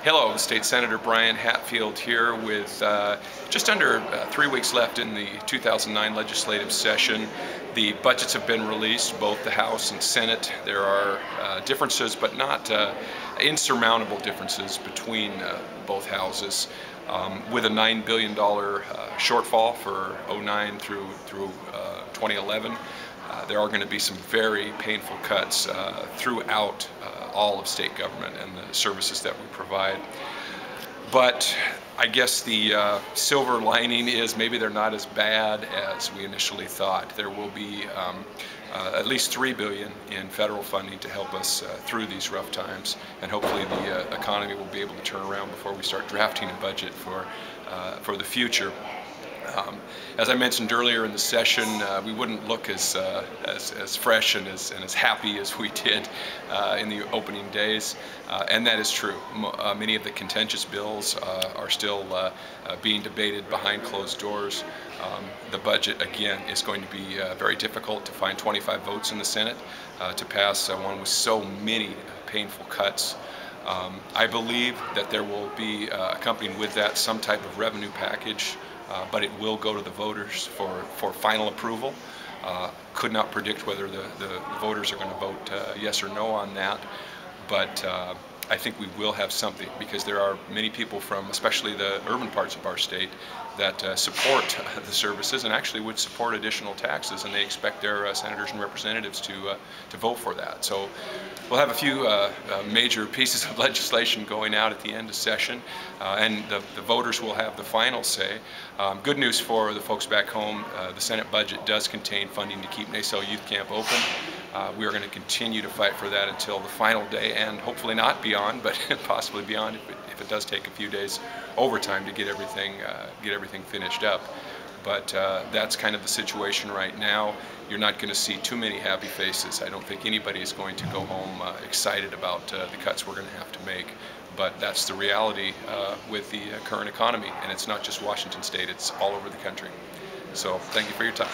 Hello, State Senator Brian Hatfield here with just under 3 weeks left in the 2009 legislative session. The budgets have been released, both the House and Senate. There are differences, but not insurmountable differences between both houses. With a $9 billion shortfall for 09 through 2011, there are going to be some very painful cuts throughout all of state government and the services that we provide. But I guess the silver lining is maybe they're not as bad as we initially thought. There will be at least $3 billion in federal funding to help us through these rough times, and hopefully the economy will be able to turn around before we start drafting a budget for the future. As I mentioned earlier in the session, we wouldn't look as fresh and as happy as we did in the opening days, and that is true. Many of the contentious bills are still being debated behind closed doors. The budget, again, is going to be very difficult to find 25 votes in the Senate to pass one with so many painful cuts. I believe that there will be accompanied with that some type of revenue package, but it will go to the voters for final approval. Could not predict whether the voters are going to vote yes or no on that, but I think we will have something, because there are many people from especially the urban parts of our state that support the services and actually would support additional taxes, and they expect their senators and representatives to vote for that. So we'll have a few major pieces of legislation going out at the end of session, and the voters will have the final say. Good news for the folks back home, the Senate budget does contain funding to keep NASO Youth Camp open. We are going to continue to fight for that until the final day, and hopefully not beyond, but possibly beyond if it does take a few days overtime to get everything finished up. But that's kind of the situation right now. You're not going to see too many happy faces. I don't think anybody is going to go home excited about the cuts we're going to have to make. But that's the reality with the current economy, and it's not just Washington State, it's all over the country. So thank you for your time.